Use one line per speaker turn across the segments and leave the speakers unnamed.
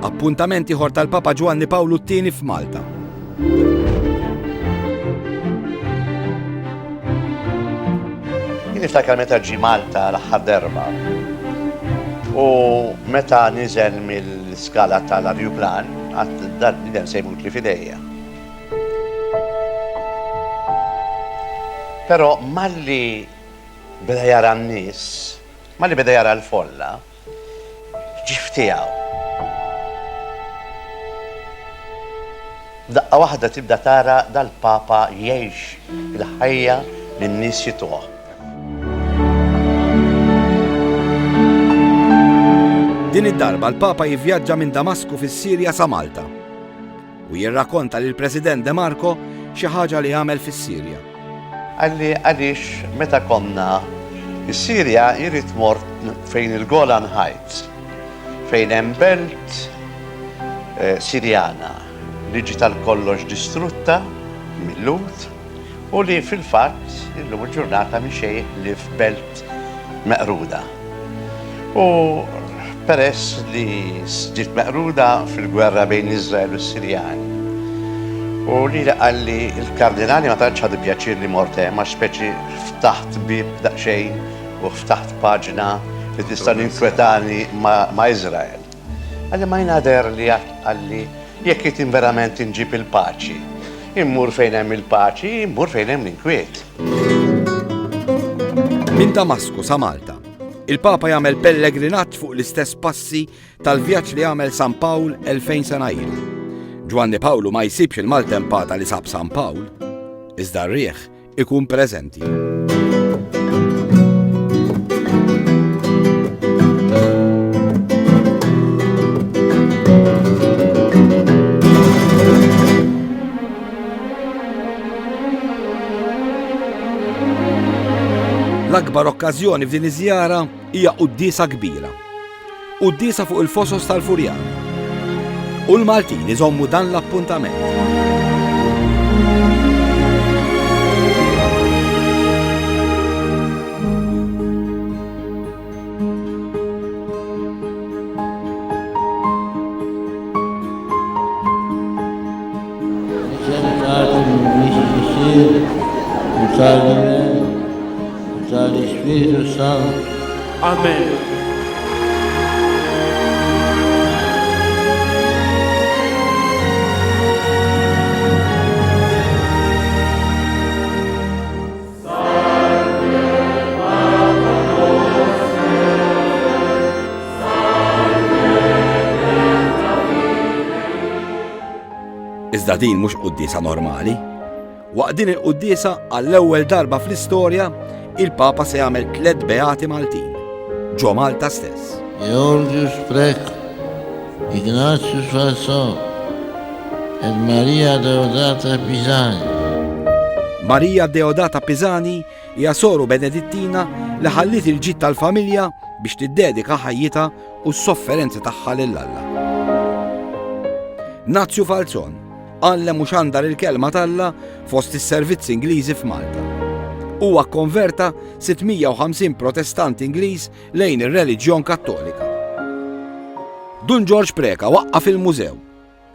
Appuntamenti ieħor tal-Papa Giovanni Paolo II f'Malta.
Jien niftakar meta ġi Malta l-aħħar darba u meta niżel mill-skala tal-ajruplan għad dan sejmut li fidejja. Però malli beda jara n-nies, malli beda jara l-folla, ġiftijaw. Daqqa waħda tibda tara dal-Papa jgħix il-ħajja lin-nies jituh.
Din id-darba l-Papa jivvjaġġa minn Damasku fis-Sirja sa Malta u jirrakkonta lil President De Marco xi ħaġa li għamel fis-Sirja.
Għalli għaliex meta konna is-Sirja jrid mort fejn il-Golan Heights, fejn hemm belt Sirjana li ġiet tal-kollox distrutta mill-lut u li fil-fatt illum il-ġurnata mixejh li f'belt meqruda. U peress li ġiet meqruda fil-gwerra bejn Iżrael u s-Sirjani. U li għalli il-kardinali ma tantx ħadu pjaċir li morte, ma speċi ftaħt bib daqsxejn u ftaħt paġna li tista' ninkwetani ma' Iżrael. Għalli ma jnader li għalli jekk jitim verament inġib il-paċi. Immur fejn hemm il-paċi, immur fejn hemm l-inkwiet.
Minn Damasku sa Malta, il-Papa jagħmel pellegrinaġġ fuq l-istess passi tal-vjaġġ li għamel San Pawl 2000 sena ilu. Giovanni Paolo ma jsibx il-maltempata li sab San Pawl, iżda r-rieħ ikun preżenti. L-akbar okkażjoni f'din iż-żjara hija qudiesa kbira. Qudiesa fuq il-Fosos tal-Furjan. U l-Maltin iżommu dan l-appuntament.
Spirito Santo.
Amen.
Iżda din mhux qudiesa normali. Waqt din il-qudiesa għall-ewwel darba fl-istorja il-Papa se jagħmel 3 beati Maltin, ġo Malta stess.
Georgius Prek, Ignatius Falsò e Maria Deodata Pisani.
Maria Deodata Pisani hija soru Benedittina li ħallit il-ġid tal-familja biex tiddedika ħajjitha u s-sofferenzi tagħha lill-Alla. Nazju Falzon għallem u xandar il-kelma talla fost is-servizzi Ingliżi f'Malta. Huwa konverta 650 protestant Ingliż lejn ir-reliġjon Kattolika. Dun George Preka waqqaf il-mużew,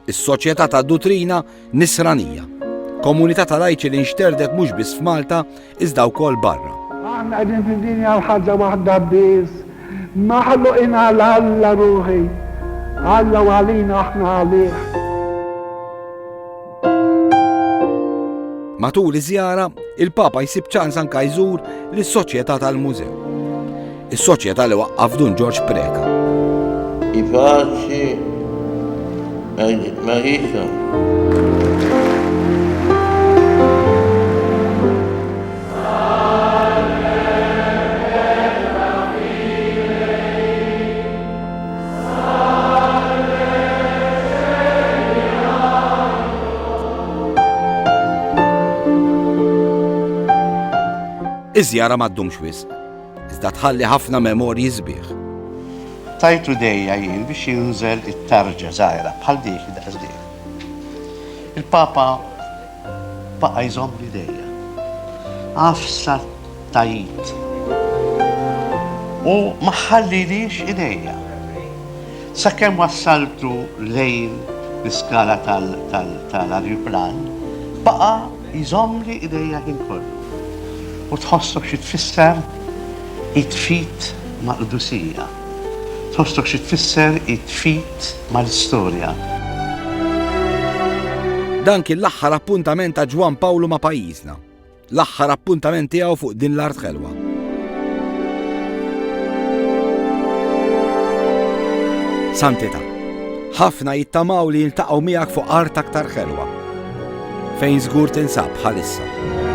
is-Soċjetà tad-Dutrina Nisranija, komunità ta' lajċi li nxterdet mhux biss f'Malta iżda wkoll barra.
Aħna qegħdin fid-dinja l-ħaġa waħda biss, maħluqin għal Alla ruħi, Alla u għalina aħna għalih.
Matul iż-żjara, il-Papa jsib ċans anke jżur lis-Soċjetà tal-Mużew. Is-soċjetà li waqqaf Dun George Preka.
I paċi Marisa.
Iż-żjara m'għaddumx wisq, iżda tħalli ħafna memorji sbieħ.
Tajtu dejja jien biex jinżel it-tarġa żgħira bħal dik daqsdik. Il-Papa baqa' jżomm li dejja. Afsa tajt. u maħallilix idejja. Sakemm wassaltu lejn l-iskala tal-arjuplan, baqa jżomli idejja kien kollu. U tħossok xi tfisser it-tfit mal-qdusija. Tħossok xi tfisser it-tfit mal-istorja.
Dan kien l-aħħar appuntament ta' Ġwan Pawlu ma' pajjiżna. L-aħħar appuntament tiegħu fuq din l-art ħelwa. Santità, ħafna jittamaw li jiltaqgħu miegħek fuq art aktar ħelwa fejn żgur tinsab bħalissa.